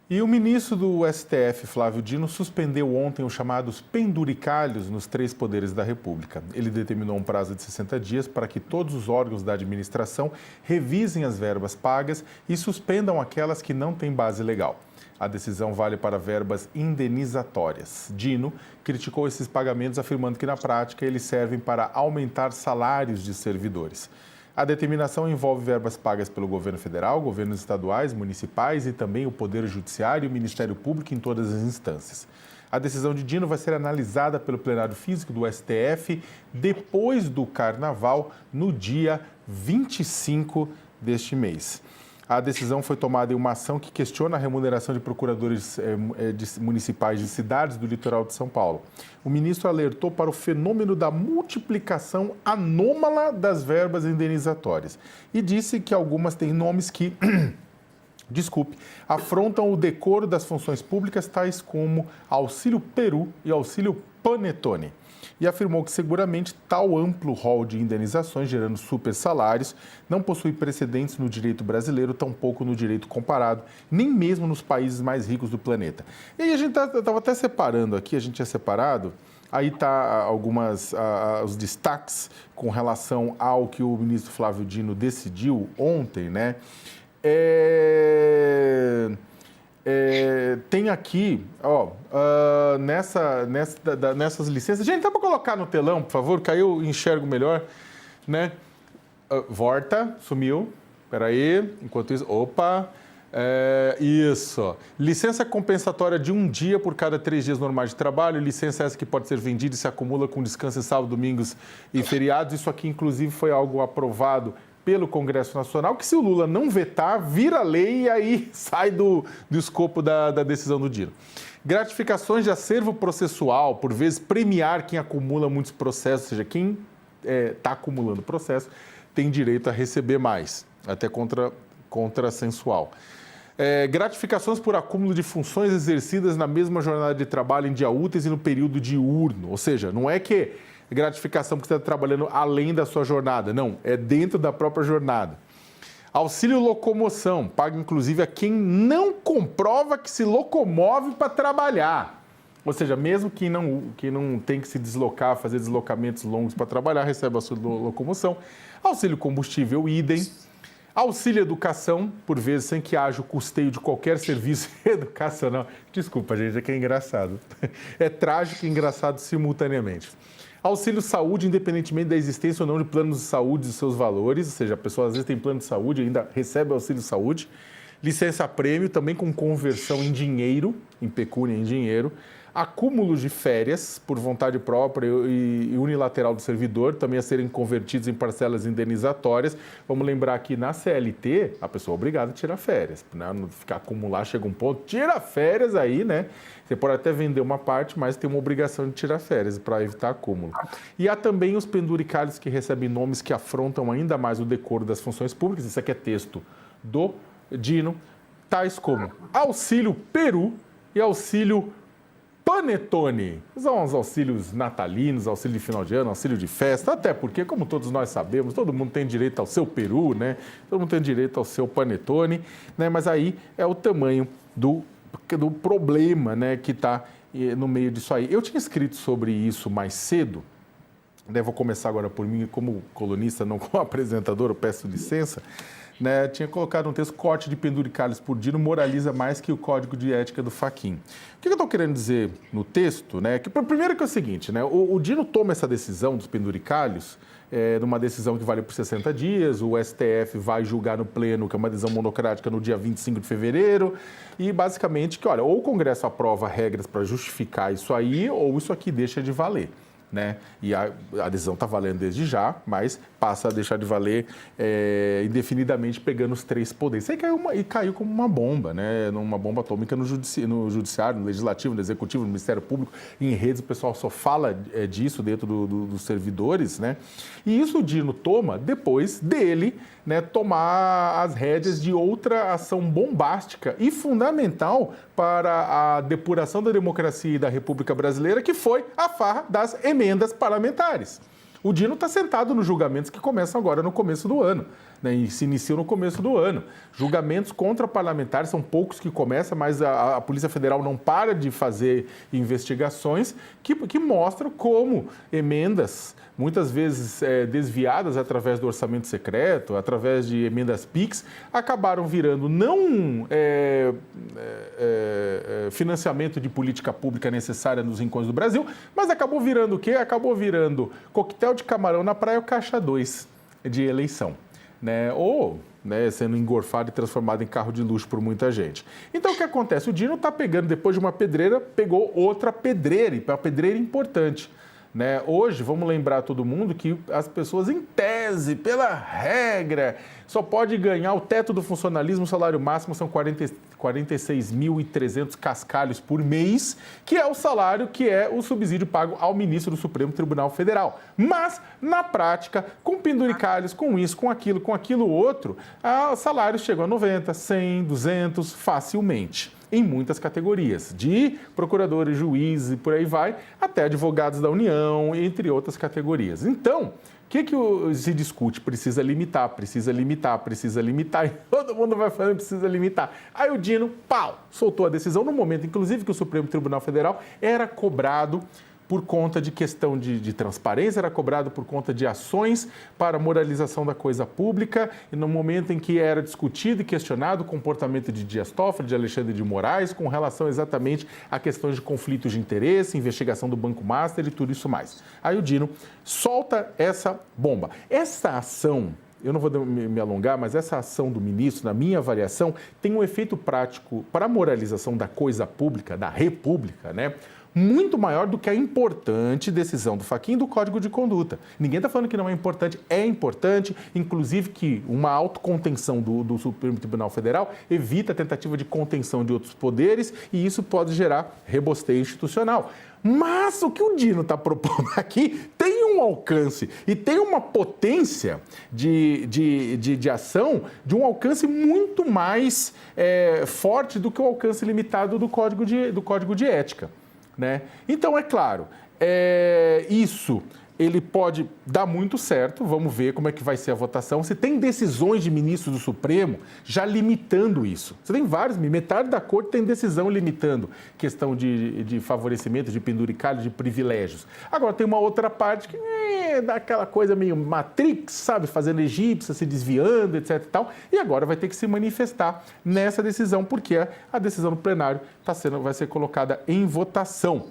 E o ministro do STF, Flávio Dino, suspendeu ontem os chamados penduricalhos nos 3 poderes da República. Ele determinou um prazo de 60 dias para que todos os órgãos da administração revisem as verbas pagas e suspendam aquelas que não têm base legal. A decisão vale para verbas indenizatórias. Dino criticou esses pagamentos, afirmando que, na prática, eles servem para aumentar salários de servidores. A determinação envolve verbas pagas pelo governo federal, governos estaduais, municipais e também o Poder Judiciário e o Ministério Público em todas as instâncias. A decisão de Dino vai ser analisada pelo plenário físico do STF depois do Carnaval, no dia 25 deste mês. A decisão foi tomada em uma ação que questiona a remuneração de procuradores municipais de cidades do litoral de São Paulo. O ministro alertou para o fenômeno da multiplicação anômala das verbas indenizatórias e disse que algumas têm nomes que, afrontam o decoro das funções públicas, tais como Auxílio Peru e Auxílio Panetone. E afirmou que seguramente tal amplo rol de indenizações, gerando super salários, não possui precedentes no direito brasileiro, tampouco no direito comparado, nem mesmo nos países mais ricos do planeta. E aí a gente estava até separando aqui, a gente tinha separado, aí está os destaques com relação ao que o ministro Flávio Dino decidiu ontem, né? Tem aqui, nessas licenças... Gente, dá para colocar no telão, por favor, que aí eu enxergo melhor, né? Volta, sumiu, peraí, enquanto isso... Opa, isso. Licença compensatória de 1 dia por cada 3 dias normais de trabalho, licença essa que pode ser vendida e se acumula com descanso em sábado, domingos e feriados. Isso aqui, inclusive, foi algo aprovado pelo Congresso Nacional, que se o Lula não vetar, vira lei e aí sai do escopo da decisão do Dino. Gratificações de acervo processual, por vezes premiar quem acumula muitos processos, ou seja, quem está acumulando processo tem direito a receber mais, até contrassensual. Gratificações por acúmulo de funções exercidas na mesma jornada de trabalho em dia úteis e no período diurno, ou seja, não é que gratificação porque você está trabalhando além da sua jornada. Não, é dentro da própria jornada. Auxílio locomoção, paga inclusive a quem não comprova que se locomove para trabalhar. Ou seja, mesmo que não tem que se deslocar, fazer deslocamentos longos para trabalhar, recebe auxílio locomoção. Auxílio combustível, idem. Auxílio educação, por vezes sem que haja o custeio de qualquer serviço educacional. Desculpa, gente, é que é engraçado. É trágico e engraçado simultaneamente. Auxílio saúde, independentemente da existência ou não de planos de saúde e seus valores, ou seja, a pessoa às vezes tem plano de saúde e ainda recebe auxílio saúde. Licença prêmio, também com conversão em dinheiro, em pecúnia em dinheiro. Acúmulo de férias por vontade própria e unilateral do servidor, também a serem convertidos em parcelas indenizatórias. Vamos lembrar que na CLT, a pessoa é obrigada a tirar férias, né? Não ficar acumular, chega um ponto, tira férias aí, né? Você pode até vender uma parte, mas tem uma obrigação de tirar férias para evitar acúmulo. E há também os penduricalhos que recebem nomes que afrontam ainda mais o decoro das funções públicas. Isso aqui é texto do Dino, tais como Auxílio Peru e Auxílio Panetone. São os auxílios natalinos, auxílio de final de ano, auxílio de festa, até porque, como todos nós sabemos, todo mundo tem direito ao seu peru, né? Todo mundo tem direito ao seu panetone, né? Mas aí é o tamanho do problema, né, que está no meio disso aí. Eu tinha escrito sobre isso mais cedo, né? Vou começar agora por mim, como colunista, não como apresentador, eu peço licença. Né, tinha colocado um texto, corte de penduricalhos por Dino moraliza mais que o código de ética do Fachin. O que eu estou querendo dizer no texto, né, que primeiro que é o seguinte, né, o Dino toma essa decisão dos penduricalhos, numa decisão que vale por 60 dias, o STF vai julgar no pleno, que é uma decisão monocrática, no dia 25 de fevereiro, e basicamente que, olha, ou o Congresso aprova regras para justificar isso aí, ou isso aqui deixa de valer. Né? E a decisão está valendo desde já, mas passa a deixar de valer indefinidamente, pegando os 3 poderes. Isso aí caiu como uma bomba, né? Uma bomba atômica no judiciário, no legislativo, no executivo, no Ministério Público, em redes, o pessoal só fala disso dentro dos servidores, né? E isso o Dino toma depois dele, né, tomar as rédeas de outra ação bombástica e fundamental para a depuração da democracia e da República Brasileira, que foi a farra das emendas parlamentares. O Dino está sentado nos julgamentos que começam agora no começo do ano. né, e se iniciam no começo do ano. Julgamentos contra parlamentares, são poucos que começam, mas a Polícia Federal não para de fazer investigações que mostram como emendas, muitas vezes desviadas através do orçamento secreto, através de emendas PIX, acabaram virando não financiamento de política pública necessária nos rincões do Brasil, mas acabou virando o quê? Acabou virando coquetel de camarão na praia, o caixa 2 de eleição, né? Ou sendo engorfado e transformado em carro de luxo por muita gente. Então, o que acontece? O Dino está pegando, depois de uma pedreira, pegou outra pedreira, e uma pedreira importante. Né? Hoje, vamos lembrar todo mundo que as pessoas, em tese, pela regra, só pode ganhar o teto do funcionalismo, o salário máximo são 46.300 cascalhos por mês, que é o salário que é o subsídio pago ao ministro do Supremo Tribunal Federal. Mas, na prática, com penduricalhos, com isso, com aquilo outro, os salários chegam a 90, 100, 200 facilmente. Em muitas categorias, de procuradores, juízes e por aí vai, até advogados da União, entre outras categorias. Então, o que se discute? Precisa limitar, e todo mundo vai falando precisa limitar. Aí o Dino, soltou a decisão no momento, inclusive, que o Supremo Tribunal Federal era cobrado por conta de questão de transparência, era cobrado por conta de ações para moralização da coisa pública, e no momento em que era discutido e questionado o comportamento de Dias Toffoli, de Alexandre de Moraes, com relação exatamente a questões de conflitos de interesse, investigação do Banco Master e tudo isso mais. Aí o Dino solta essa bomba. Essa ação, eu não vou me alongar, mas essa ação do ministro, na minha avaliação, tem um efeito prático para a moralização da coisa pública, da república, né? Muito maior do que a importante decisão do Fachin do Código de Conduta. Ninguém está falando que não é importante, inclusive que uma autocontenção do Supremo Tribunal Federal evita a tentativa de contenção de outros poderes e isso pode gerar rebosteio institucional. Mas o que o Dino está propondo aqui tem um alcance e tem uma potência de ação de um alcance muito mais forte do que o alcance limitado do Código de Ética. Né? Então, é claro, isso ele pode dar muito certo, vamos ver como é que vai ser a votação. Se tem decisões de ministros do Supremo já limitando isso. Você tem vários, metade da corte tem decisão limitando questão de favorecimento, de penduricalho, de privilégios. Agora, tem uma outra parte que dá aquela coisa meio Matrix, sabe, fazendo egípcia, se desviando, etc e tal, e agora vai ter que se manifestar nessa decisão, porque a decisão do plenário vai ser colocada em votação,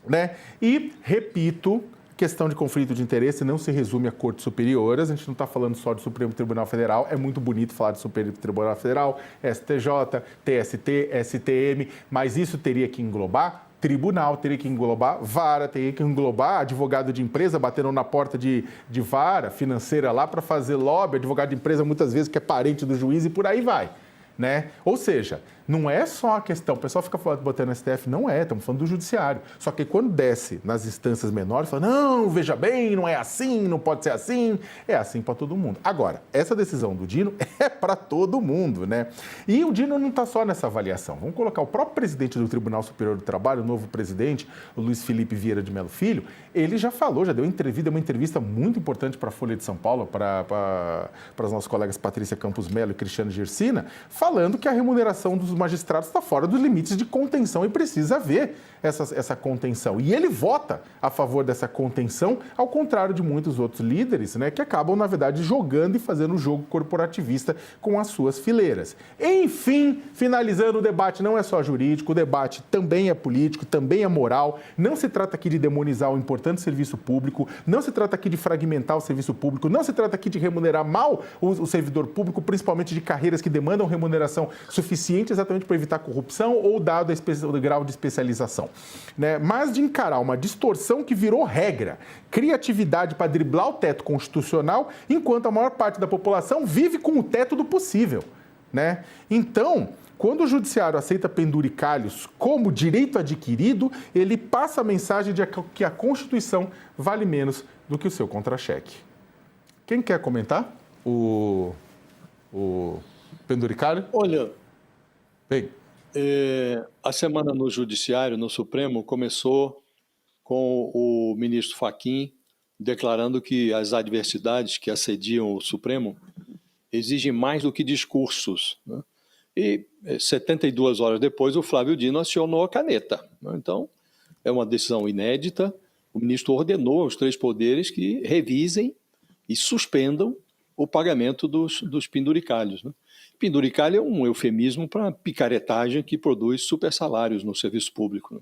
né? E, repito, questão de conflito de interesse não se resume a cortes superiores, a gente não está falando só do Supremo Tribunal Federal, é muito bonito falar do Supremo Tribunal Federal, STJ, TST, STM, mas isso teria que englobar tribunal, teria que englobar vara, teria que englobar advogado de empresa batendo na porta de vara financeira lá para fazer lobby, advogado de empresa muitas vezes que é parente do juiz e por aí vai. Né? Ou seja, não é só a questão, o pessoal fica botando no STF, não estamos falando do judiciário. Só que quando desce nas instâncias menores, fala, não, veja bem, não é assim, não pode ser assim, é assim para todo mundo. Agora, essa decisão do Dino é para todo mundo, né? E o Dino não está só nessa avaliação. Vamos colocar o próprio presidente do Tribunal Superior do Trabalho, o novo presidente, o Luiz Felipe Vieira de Mello Filho, ele já falou, já deu uma entrevista muito importante para a Folha de São Paulo, para os nossos colegas Patrícia Campos Melo e Cristiano Gersina, falando que a remuneração dos magistrados está fora dos limites de contenção e precisa haver essa contenção. E ele vota a favor dessa contenção, ao contrário de muitos outros líderes, né, que acabam, na verdade, jogando e fazendo o jogo corporativista com as suas fileiras. Enfim, finalizando o debate, não é só jurídico, o debate também é político, também é moral. Não se trata aqui de demonizar o importante serviço público, não se trata aqui de fragmentar o serviço público, não se trata aqui de remunerar mal o servidor público, principalmente de carreiras que demandam remuneração suficiente exatamente para evitar corrupção ou dado o grau de especialização. Né? Mas de encarar uma distorção que virou regra, criatividade para driblar o teto constitucional, enquanto a maior parte da população vive com o teto do possível. Né? Então, quando o judiciário aceita penduricalhos como direito adquirido, ele passa a mensagem de que a Constituição vale menos do que o seu contra-cheque. Quem quer comentar o penduricalho? Olha, bem, a semana no Judiciário, no Supremo, começou com o ministro Fachin declarando que as adversidades que assediam o Supremo exigem mais do que discursos, né? E 72 horas depois, o Flávio Dino acionou a caneta, né? Então, é uma decisão inédita. O ministro ordenou aos 3 poderes que revisem e suspendam o pagamento dos penduricalhos, né? Penduricalho é um eufemismo para picaretagem que produz supersalários no serviço público, né?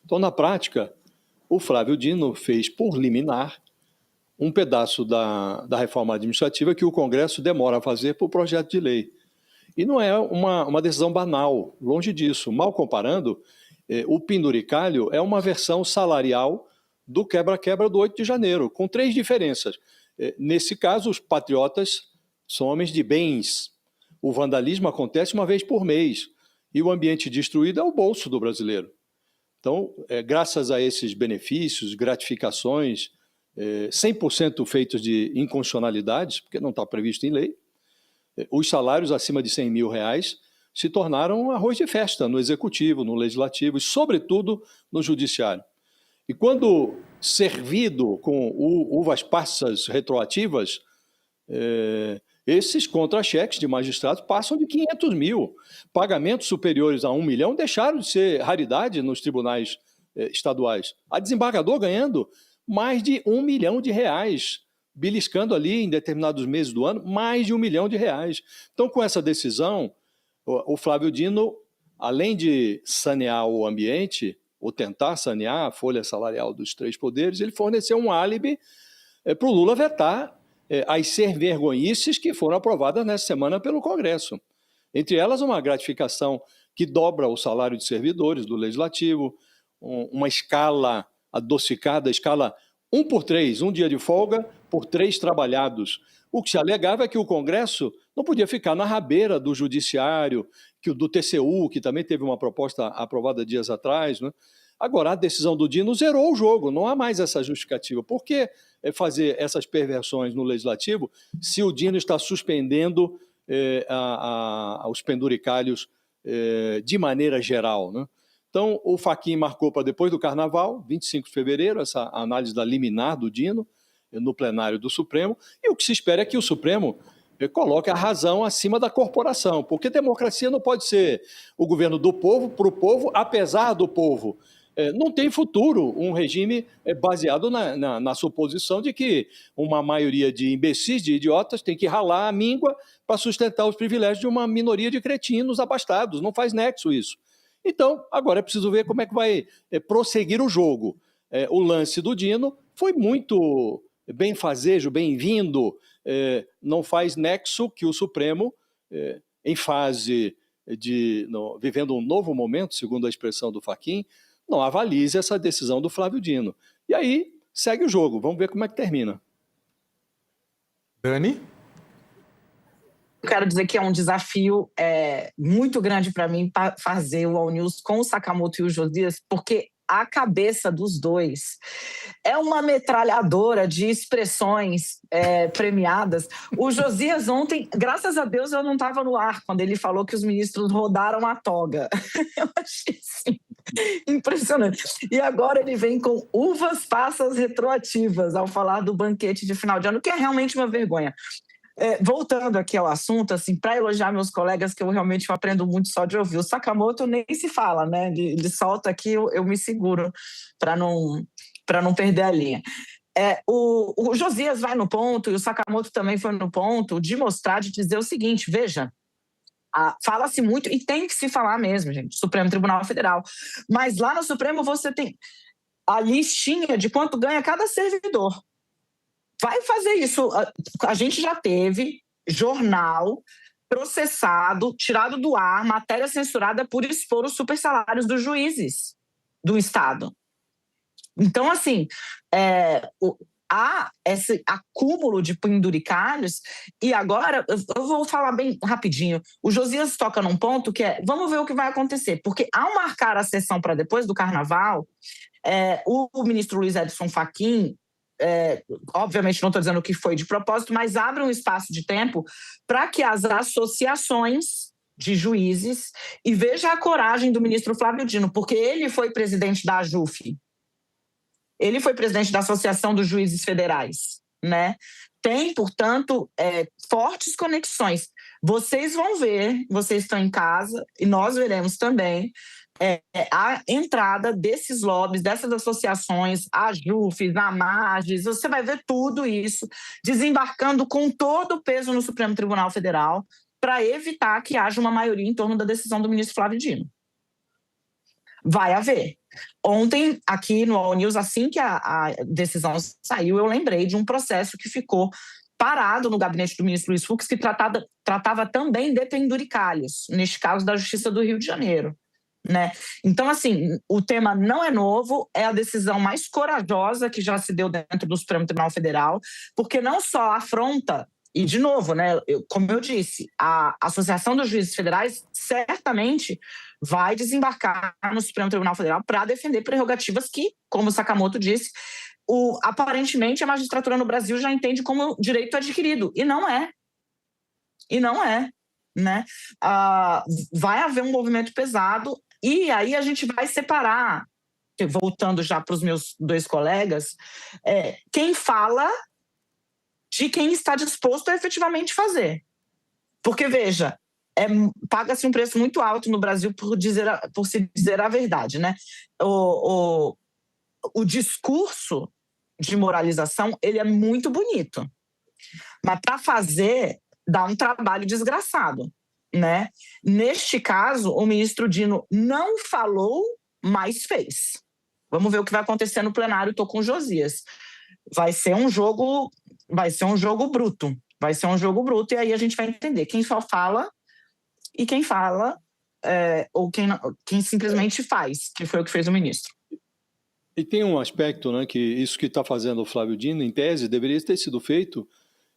Então, na prática, o Flávio Dino fez por liminar um pedaço da reforma administrativa que o Congresso demora a fazer por projeto de lei. E não é uma decisão banal, longe disso. Mal comparando, o penduricalho é uma versão salarial do quebra-quebra do 8 de janeiro, com 3 diferenças. Nesse caso, os patriotas são homens de bens. O vandalismo acontece uma vez por mês. E o ambiente destruído é o bolso do brasileiro. Então, graças a esses benefícios, gratificações, 100% feitos de inconstitucionalidades, porque não está previsto em lei, os salários acima de R$100 mil se tornaram arroz de festa no executivo, no legislativo e, sobretudo, no judiciário. E quando servido com uvas passas retroativas, esses contra-cheques de magistrados passam de 500 mil. Pagamentos superiores a 1 milhão deixaram de ser raridade nos tribunais estaduais. A desembargador ganhando mais de R$1 milhão, beliscando ali em determinados meses do ano, mais de R$1 milhão. Então, com essa decisão, o Flávio Dino, além de sanear o ambiente, ou tentar sanear a folha salarial dos 3 poderes, ele forneceu um álibi para o Lula vetar as ser-vergonhices que foram aprovadas nessa semana pelo Congresso. Entre elas, uma gratificação que dobra o salário de servidores do Legislativo, uma escala adocicada, escala 1 por 3, um dia de folga por 3 trabalhados. O que se alegava é que o Congresso não podia ficar na rabeira do Judiciário, do TCU, que também teve uma proposta aprovada dias atrás, né? Agora, a decisão do Dino zerou o jogo, não há mais essa justificativa. Por que fazer essas perversões no Legislativo se o Dino está suspendendo os penduricalhos de maneira geral, né? Então, o Fachin marcou para depois do Carnaval, 25 de fevereiro, essa análise da liminar do Dino no plenário do Supremo, e o que se espera é que o Supremo coloque a razão acima da corporação, porque democracia não pode ser o governo do povo, para o povo, apesar do povo. Não tem futuro um regime baseado na suposição de que uma maioria de imbecis, de idiotas, tem que ralar a míngua para sustentar os privilégios de uma minoria de cretinos abastados. Não faz nexo isso. Então, agora é preciso ver como é que vai prosseguir o jogo. O lance do Dino foi muito benfazejo, bem-vindo, não faz nexo que o Supremo, em fase vivendo um novo momento, segundo a expressão do Fachin, não avalize essa decisão do Flávio Dino. E aí, segue o jogo. Vamos ver como é que termina. Dani? Eu quero dizer que é um desafio muito grande para mim fazer o All News com o Sakamoto e o Josias, porque a cabeça dos dois é uma metralhadora de expressões premiadas. O Josias ontem, graças a Deus, eu não estava no ar quando ele falou que os ministros rodaram a toga. Eu achei assim, impressionante. E agora ele vem com uvas passas retroativas ao falar do banquete de final de ano, que é realmente uma vergonha. Voltando aqui ao assunto, assim, para elogiar meus colegas, que eu realmente aprendo muito só de ouvir. O Sakamoto nem se fala, né? Ele solta aqui, eu me seguro para não perder a linha. O Josias vai no ponto, e o Sakamoto também foi no ponto, de mostrar, de dizer o seguinte: veja, fala-se muito, e tem que se falar mesmo, gente, Supremo Tribunal Federal. Mas lá no Supremo você tem a listinha de quanto ganha cada servidor. Vai fazer isso. A gente já teve jornal processado, tirado do ar, matéria censurada por expor os supersalários dos juízes do Estado. Então, assim, há esse acúmulo de penduricalhos, e agora, eu vou falar bem rapidinho, o Josias toca num ponto que vamos ver o que vai acontecer, porque ao marcar a sessão para depois do Carnaval, o ministro Luiz Edson Fachin, obviamente não estou dizendo que foi de propósito, mas abre um espaço de tempo para que as associações de juízes, e veja a coragem do ministro Flávio Dino, porque ele foi presidente da AJUF, ele foi presidente da Associação dos Juízes Federais, né? tem, portanto, fortes conexões. Vocês vão ver, vocês estão em casa, e nós veremos também, a entrada desses lobbies, dessas associações, a JUFES, a MAGES, você vai ver tudo isso desembarcando com todo o peso no Supremo Tribunal Federal para evitar que haja uma maioria em torno da decisão do ministro Flávio Dino. Vai haver. Ontem, aqui no All News, assim que a decisão saiu, eu lembrei de um processo que ficou parado no gabinete do ministro Luiz Fux, que tratava também de penduricalhos, neste caso da Justiça do Rio de Janeiro. Né? Então, assim, o tema não é novo, é a decisão mais corajosa que já se deu dentro do Supremo Tribunal Federal, porque não só afronta, e de novo, né, como eu disse, a Associação dos Juízes Federais certamente vai desembarcar no Supremo Tribunal Federal para defender prerrogativas que, como o Sakamoto disse, aparentemente a magistratura no Brasil já entende como direito adquirido, e não é. E não é. Né? Vai haver um movimento pesado e aí a gente vai separar, voltando já para os meus dois colegas, quem fala de quem está disposto a efetivamente fazer. Porque, veja, paga-se um preço muito alto no Brasil por se dizer a verdade. Né? O discurso de moralização ele é muito bonito, mas para fazer dá um trabalho desgraçado, né? Neste caso, o ministro Dino não falou, mas fez. Vamos ver o que vai acontecer no plenário. Estou com o Josias. Vai ser um jogo bruto. Vai ser um jogo bruto e aí a gente vai entender quem só fala e quem fala ou quem simplesmente faz, que foi o que fez o ministro. E tem um aspecto, né, que isso que está fazendo o Flávio Dino, em tese, deveria ter sido feito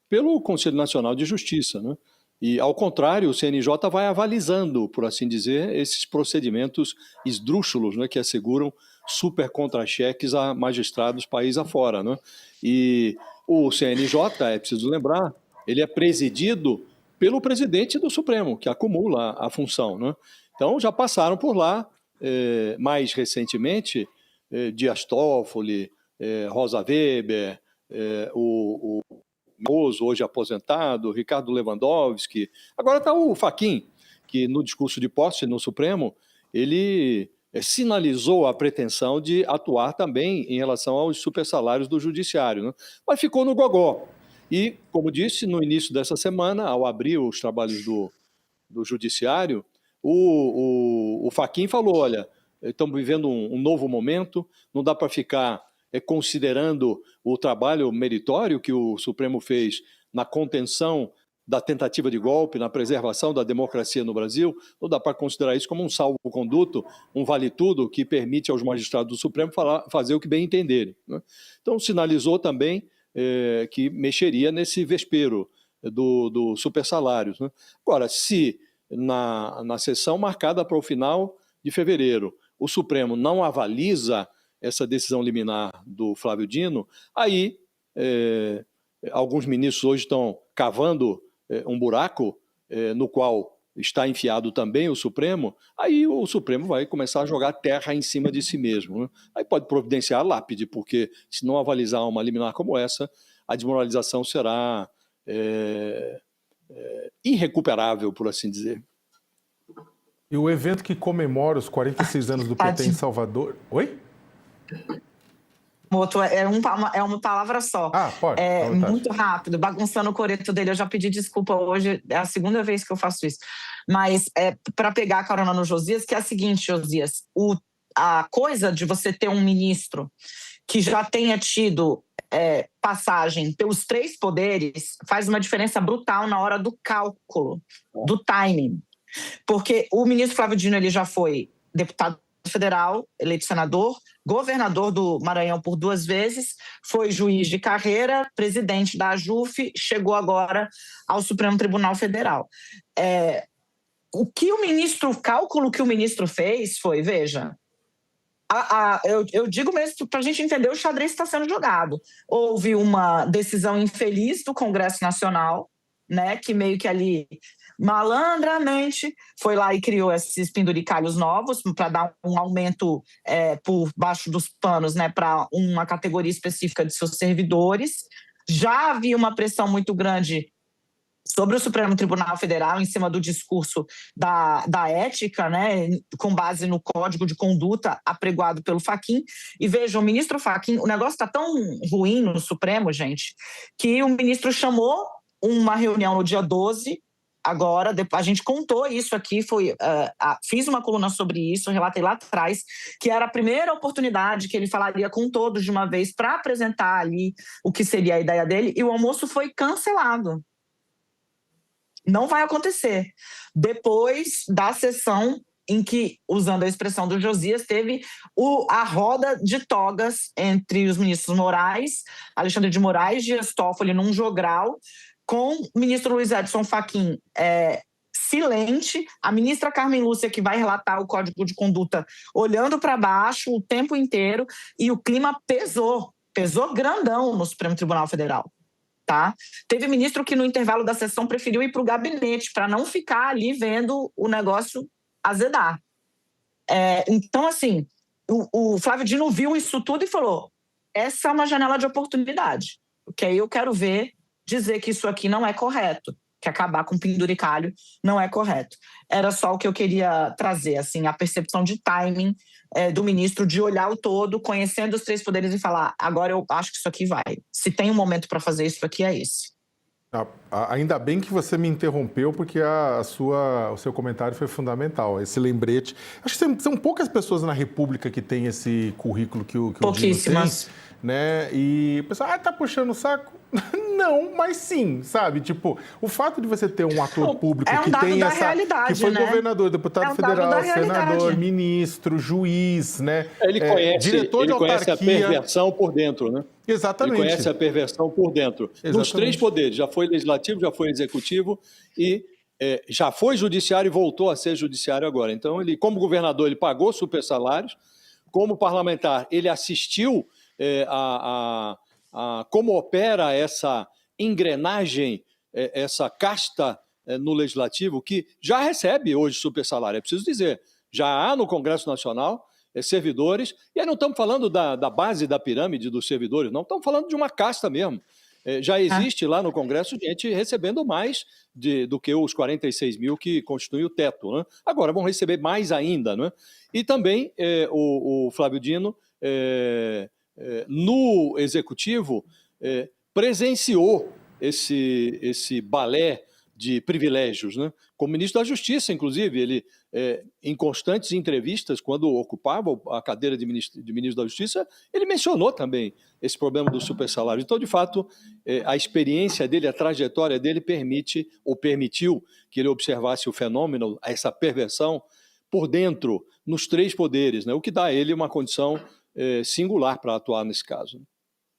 pelo Conselho Nacional de Justiça, né? E, ao contrário, o CNJ vai avalizando, por assim dizer, esses procedimentos esdrúxulos, né, que asseguram super contra-cheques a magistrados país afora, né? E o CNJ, é preciso lembrar, ele é presidido pelo presidente do Supremo, que acumula a função, né? Então, já passaram por lá, mais recentemente, Dias Toffoli, Rosa Weber, o Mozo, hoje aposentado, Ricardo Lewandowski. Agora está o Fachin, que no discurso de posse no Supremo, ele sinalizou a pretensão de atuar também em relação aos supersalários do judiciário, né? Mas ficou no gogó. E, como disse, no início dessa semana, ao abrir os trabalhos do judiciário, o Fachin falou, olha, estamos vivendo um novo momento, não dá para ficar considerando o trabalho meritório que o Supremo fez na contenção da tentativa de golpe, na preservação da democracia no Brasil, não dá para considerar isso como um salvo-conduto, um vale-tudo que permite aos magistrados do Supremo fazer o que bem entenderem, né? Então, sinalizou também que mexeria nesse vespeiro do supersalários, né? Agora, se na sessão marcada para o final de fevereiro o Supremo não avaliza essa decisão liminar do Flávio Dino, aí alguns ministros hoje estão cavando um buraco no qual está enfiado também o Supremo, aí o Supremo vai começar a jogar terra em cima de si mesmo, né? Aí pode providenciar a lápide, porque se não avalizar uma liminar como essa, a desmoralização será irrecuperável, por assim dizer. E o evento que comemora os 46 anos do PT em Salvador... Oi? É uma palavra só. Pode. Muito rápido, bagunçando o coreto dele. Eu já pedi desculpa hoje, é a segunda vez que eu faço isso. Mas para pegar a carona no Josias, que é a seguinte, Josias, a coisa de você ter um ministro que já tenha tido passagem pelos três poderes faz uma diferença brutal na hora do cálculo, do timing. Porque o ministro Flávio Dino ele já foi deputado federal, eleito senador, governador do Maranhão por 2 vezes, foi juiz de carreira, presidente da AJUF, chegou agora ao Supremo Tribunal Federal. O cálculo que o ministro fez foi, veja, eu digo mesmo para a gente entender o xadrez que está sendo jogado. Houve uma decisão infeliz do Congresso Nacional, né, que meio que ali malandramente foi lá e criou esses penduricalhos novos para dar um aumento por baixo dos panos, né, para uma categoria específica de seus servidores. Já havia uma pressão muito grande sobre o Supremo Tribunal Federal em cima do discurso da ética, né, com base no Código de Conduta apregoado pelo Fachin. E vejam, o ministro Fachin, o negócio está tão ruim no Supremo, gente, que o ministro chamou uma reunião no dia 12. Agora, a gente contou isso aqui, fiz uma coluna sobre isso, relatei lá atrás, que era a primeira oportunidade que ele falaria com todos de uma vez para apresentar ali o que seria a ideia dele, e o almoço foi cancelado. Não vai acontecer. Depois da sessão em que, usando a expressão do Josias, teve a roda de togas entre os ministros Moraes, Alexandre de Moraes, Dias Toffoli, num jogral, com o ministro Luiz Edson Fachin silente, a ministra Carmen Lúcia, que vai relatar o Código de Conduta, olhando para baixo o tempo inteiro, e o clima pesou grandão no Supremo Tribunal Federal. Tá? Teve ministro que no intervalo da sessão preferiu ir para o gabinete para não ficar ali vendo o negócio azedar. Então, assim, o Flávio Dino viu isso tudo e falou: essa é uma janela de oportunidade, porque aí eu quero ver dizer que isso aqui não é correto, que acabar com penduricalho não é correto. Era só o que eu queria trazer, assim, a percepção de timing do ministro, de olhar o todo, conhecendo os três poderes e falar: agora eu acho que isso aqui vai. Se tem um momento para fazer isso aqui, é esse. Ainda bem que você me interrompeu, porque o seu comentário foi fundamental, esse lembrete. Acho que são poucas pessoas na República que têm esse currículo que o Dino tem, né? E o pessoal, tá puxando o saco? Não, mas sim, sabe? Tipo, o fato de você ter um ator público que tem que foi governador, deputado federal, senador, ministro, juiz, né? Ele conhece, diretor de autarquia. Conhece a perversão por dentro, né? Exatamente. Ele conhece a perversão por dentro. Exatamente. Nos três poderes, já foi legislativo, já foi executivo e já foi judiciário e voltou a ser judiciário agora. Então, ele, como governador, ele pagou super salários, como parlamentar, ele assistiu a como opera essa engrenagem, essa casta no Legislativo, que já recebe hoje super salário. É preciso dizer, já há no Congresso Nacional servidores, e aí não estamos falando da base da pirâmide dos servidores, não, estamos falando de uma casta mesmo. Já existe lá no Congresso gente recebendo mais do que os 46 mil que constituem o teto, né? Agora vão receber mais ainda, né? E também o Flávio Dino, no Executivo, presenciou esse balé de privilégios, né? Como ministro da Justiça, inclusive, ele, em constantes entrevistas, quando ocupava a cadeira de ministro da Justiça, ele mencionou também esse problema do supersalário. Então, de fato, a experiência dele, a trajetória dele permitiu que ele observasse o fenômeno, essa perversão, por dentro, nos três poderes, né? O que dá a ele uma condição singular para atuar nesse caso.